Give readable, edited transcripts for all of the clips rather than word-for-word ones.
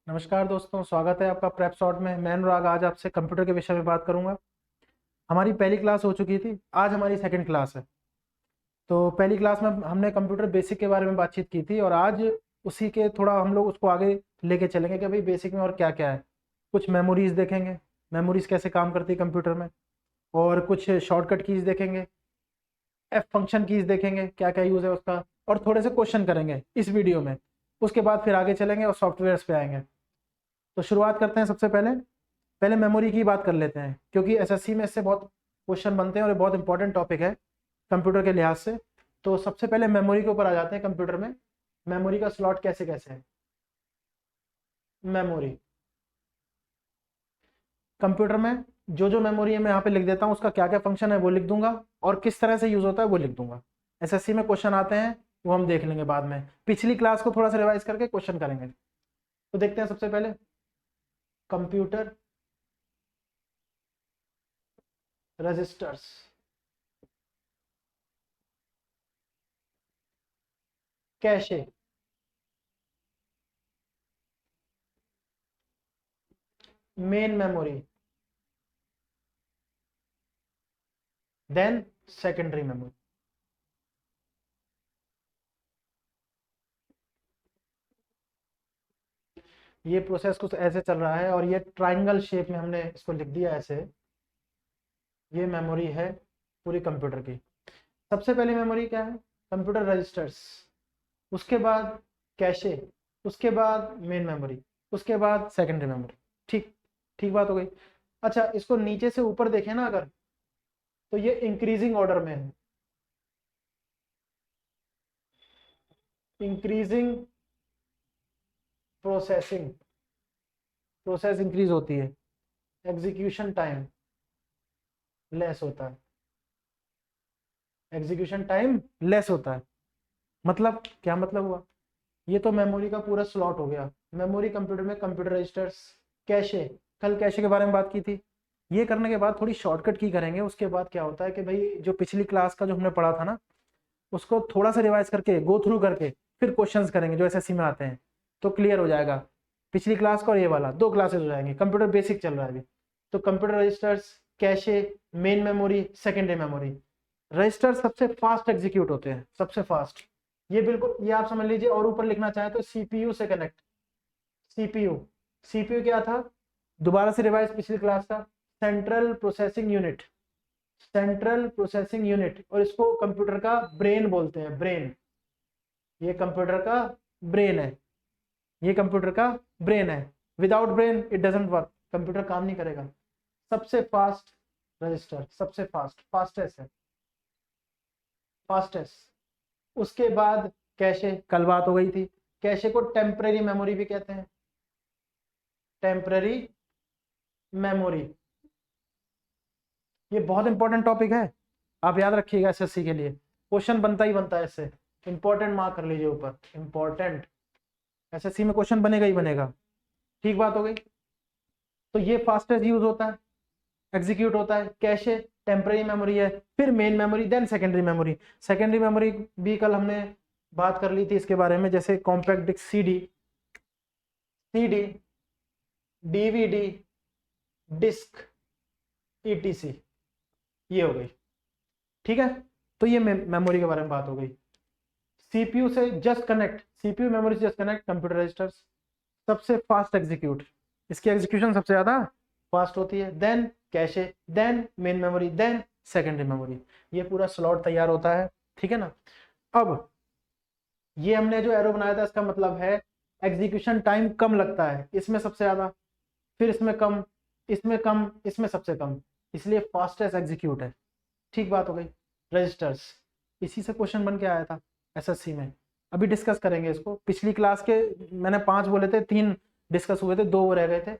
नमस्कार दोस्तों, स्वागत है आपका प्रेप शॉट में। मैं अनुराग आज आपसे कंप्यूटर के विषय में बात करूंगा। हमारी पहली क्लास हो चुकी थी, आज हमारी सेकंड क्लास है। तो पहली क्लास में हमने कंप्यूटर बेसिक के बारे में बातचीत की थी और आज उसी के थोड़ा हम लोग उसको आगे लेके चलेंगे कि भाई बेसिक में और क्या क्या है। कुछ मेमोरीज देखेंगे, मेमोरीज कैसे काम करती है कंप्यूटर में, और कुछ शॉर्टकट कीज देखेंगे, एफ फंक्शन कीज देखेंगे क्या क्या यूज़ है उसका, और थोड़े से क्वेश्चन करेंगे इस वीडियो में। उसके बाद फिर आगे चलेंगे और सॉफ्टवेयर्स पे आएंगे। तो शुरुआत करते हैं। सबसे पहले पहले मेमोरी की बात कर लेते हैं, क्योंकि एसएससी में इससे बहुत क्वेश्चन बनते हैं और ये बहुत इंपॉर्टेंट टॉपिक है कंप्यूटर के लिहाज से। तो सबसे पहले मेमोरी के ऊपर आ जाते हैं। कंप्यूटर में मेमोरी का स्लॉट कैसे कैसे है। मेमोरी कंप्यूटर में जो जो मेमोरी है मैं यहाँ पे लिख देता हूँ, उसका क्या क्या फंक्शन है वो लिख दूंगा, और किस तरह से यूज होता है वो लिख दूंगा। एसएससी में क्वेश्चन आते हैं, वो हम देख लेंगे बाद में। पिछली क्लास को थोड़ा सा रिवाइज करके क्वेश्चन करेंगे। तो देखते हैं सबसे पहले computer registers. Cache, main memory, then secondary memory. ये प्रोसेस कुछ ऐसे चल रहा है और ये ट्राइंगल शेप में हमने इसको लिख दिया ऐसे। ये मेमोरी है पूरी कंप्यूटर की। सबसे पहली मेमोरी क्या है? कंप्यूटर रजिस्टर्स, उसके बाद कैशे, उसके बाद मेन मेमोरी, उसके बाद सेकेंडरी मेमोरी। ठीक ठीक बात हो गई। अच्छा, इसको नीचे से ऊपर देखें ना अगर, तो ये इंक्रीजिंग ऑर्डर में है। इंक्रीजिंग प्रोसेसिंग, प्रोसेस इंक्रीज होती है। एग्जीक्यूशन टाइम लेस होता है। एग्जीक्यूशन टाइम लेस होता है। मतलब क्या मतलब हुआ? ये तो मेमोरी का पूरा स्लॉट हो गया। मेमोरी कंप्यूटर में कंप्यूटर रजिस्टर्स, कैशे, कल कैशे के बारे में बात की थी। ये करने के बाद थोड़ी शॉर्टकट की करेंगे। उसके बाद क्या होता है कि भाई जो पिछली क्लास का जो हमने पढ़ा था ना, उसको थोड़ा सा रिवाइज करके गो थ्रू करके फिर क्वेश्चंस करेंगे जो एसएससी में आते हैं, तो क्लियर हो जाएगा। पिछली क्लास का और ये वाला दो क्लासेस हो जाएंगे। कंप्यूटर बेसिक चल रहा है अभी। तो computer registers, cache, main memory, secondary memory. Register सबसे फास्ट एग्जीक्यूट होते हैं, सबसे फास्ट। ये बिल्कुल ये आप समझ लीजिए, और ऊपर लिखना चाहे तो सीपीयू से कनेक्ट। सीपीयू, सीपीयू क्या था? दोबारा से रिवाइज पिछली क्लास का, central processing unit. Central processing unit, और इसको कंप्यूटर का ब्रेन बोलते हैं, ब्रेन। ये कंप्यूटर का ब्रेन है। ये कंप्यूटर का ब्रेन है। Without brain it doesn't work, computer काम नहीं करेगा। सबसे फास्ट रजिस्टर, सबसे फास्ट, फास्टेस्ट है, फास्टेस्ट। उसके बाद कैशे, कल बात हो गई थी। कैशे को टेम्परेरी मेमोरी भी कहते हैं, टेम्परेरी मेमोरी। ये बहुत इंपॉर्टेंट टॉपिक है, आप याद रखिएगा। एसएससी के लिए क्वेश्चन बनता ही बनता है इससे। इंपॉर्टेंट मार्क कर लीजिए ऊपर, इंपॉर्टेंट। एसएससी में क्वेश्चन बनेगा ही बनेगा। ठीक बात हो गई। तो ये फास्टेस्ट यूज होता है, एग्जीक्यूट होता है। कैशे टेम्परेरी मेमोरी है, फिर main memory, then secondary memory. Secondary memory भी कल हमने बात कर ली थी इसके बारे में, जैसे compact disc, CD, CD, DVD, disc, etc. ये हो गई। ठीक है। तो ये मेमोरी के बारे में बात हो गई। सीपीयू से जस्ट कनेक्ट, सीपीयू मेमोरी से जस्ट कनेक्ट कंप्यूटर रजिस्टर्स। सबसे फास्ट एग्जीक्यूट, इसकी एग्जीक्यूशन सबसे ज्यादा फास्ट होती है। Then cache, then main memory, then secondary memory. ये पूरा स्लॉट तैयार होता है। ठीक है ना। अब ये हमने जो एरो बनाया था, इसका मतलब है एग्जीक्यूशन टाइम कम लगता है इसमें सबसे ज्यादा, फिर इसमें कम, इसमें कम, इसमें सबसे कम, इसलिए फास्टेस्ट एग्जीक्यूट है। ठीक बात हो गई। रजिस्टर्स, इसी से क्वेश्चन बन के आया था एसएससी में। अभी डिस्कस करेंगे इसको। पिछली क्लास के मैंने 5 बोले थे, 3 डिस्कस हुए थे, 2 वो रह गए थे।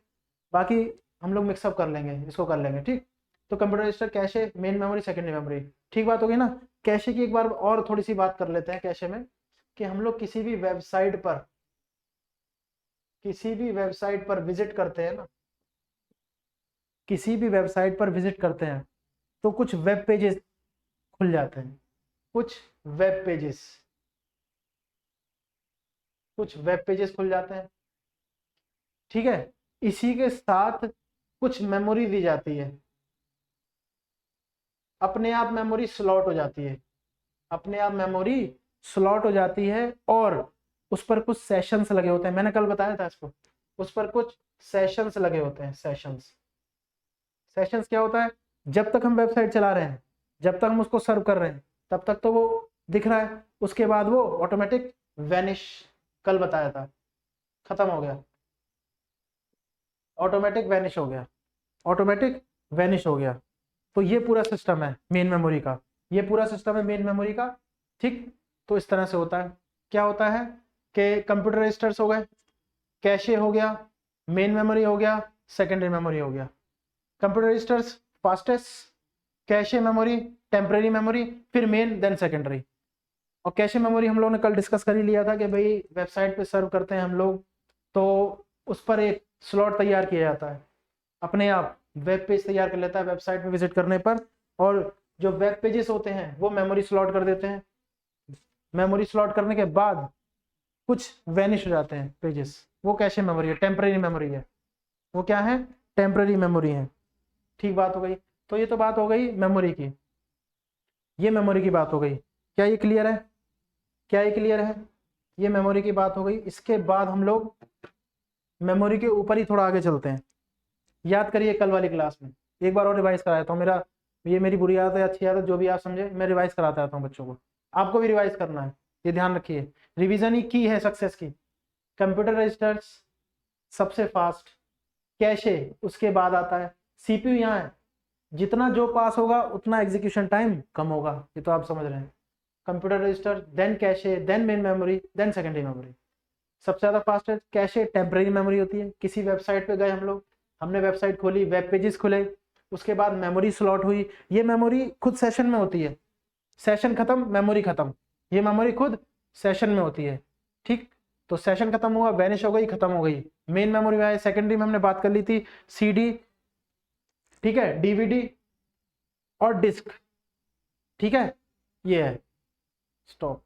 बाकी हम लोग मिक्सअप कर लेंगे, इसको कर लेंगे। ठीक। तो computer register, cache, main memory, secondary memory. ठीक बात होगी ना। कैशे की एक बार और थोड़ी सी बात कर लेते हैं कैशे में, कि हम लोग किसी भी वेबसाइट पर, किसी भी वेबसाइट पर विजिट करते हैं ना, किसी भी वेबसाइट पर विजिट करते हैं तो कुछ वेब पेजेस खुल जाते हैं। कुछ वेब पेजेस, कुछ वेब पेजेस खुल जाते हैं। ठीक है, इसी के साथ कुछ मेमोरी दी जाती है, अपने आप मेमोरी स्लॉट हो जाती है, अपने आप मेमोरी स्लॉट हो जाती है, और उस पर कुछ सेशंस लगे होते हैं, मैंने कल बताया था इसको, उस पर कुछ सेशंस लगे होते हैं। सेशंस क्या होता है, जब तक हम वेबसाइट चला रहे हैं, जब तक हम उसको सर्व कर रहे हैं, तब तक तो वो दिख रहा है, उसके बाद वो ऑटोमेटिक वैनिश, कल बताया था, खत्म हो गया, ऑटोमेटिक वैनिश हो गया, ऑटोमेटिक वैनिश हो गया। तो ये पूरा सिस्टम है मेन मेमोरी का, ये पूरा सिस्टम है मेन मेमोरी का। ठीक, तो इस तरह से होता है। क्या होता है कि कंप्यूटर रजिस्टर्स हो गए, कैशे हो गया, मेन मेमोरी हो गया, सेकेंडरी मेमोरी हो गया। Computer registers fastest, cache memory, temporary memory, फिर मेन देन सेकेंडरी। और कैशे मेमोरी हम लोगों ने कल डिस्कस कर ही लिया था कि भाई वेबसाइट पे सर्व करते हैं हम लोग, तो उस पर एक स्लॉट तैयार किया जाता है, अपने आप वेब पेज तैयार कर लेता है वेबसाइट पे विजिट करने पर, और जो वेब पेजेस होते हैं वो मेमोरी स्लॉट कर देते हैं। मेमोरी स्लॉट करने के बाद कुछ वैनिश हो जाते हैं पेजेस, वो कैशे मेमोरी है, टेम्पररी मेमोरी है, वो क्या है, टेम्पररी मेमोरी है। ठीक बात हो गई। तो ये तो बात हो गई मेमोरी की, ये मेमोरी की बात हो गई। क्या ये क्लियर है, क्या ये क्लियर है, ये मेमोरी की बात हो गई। इसके बाद हम लोग मेमोरी के ऊपर ही थोड़ा आगे चलते हैं। याद करिए कल वाली क्लास में, एक बार और रिवाइज कराया था, मेरा ये मेरी बुरी आदत है, अच्छी आदत, जो भी आप समझे, मैं रिवाइज कराता रहता हूँ बच्चों को, आपको भी रिवाइज करना है, ये ध्यान रखिए, रिवीजन ही की है सक्सेस की। कंप्यूटर रजिस्टर्स सबसे फास्ट, कैशे उसके बाद आता है, सीपीयू यहाँ है, जितना जो पास होगा उतना एग्जीक्यूशन टाइम कम होगा, ये तो आप समझ रहे हैं। Computer register, then cache, then main memory, then secondary memory. सबसे ज्यादा फास्ट है कैशे, टेम्पररी मेमोरी होती है, किसी वेबसाइट पे गए हम लोग, हमने वेबसाइट खोली, वेब पेजेस खुले, उसके बाद मेमोरी स्लॉट हुई, ये मेमोरी खुद सेशन में होती है, सेशन खत्म मेमोरी खत्म, ये मेमोरी खुद सेशन में होती है। ठीक, तो सेशन खत्म हुआ, वैनिश हो गई, खत्म हो गई, मेन मेमोरी में आए। सेकेंडरी में हमने बात कर ली थी, सीडी, ठीक है, डीवीडी और डिस्क, ठीक है, ये है। स्टॉप।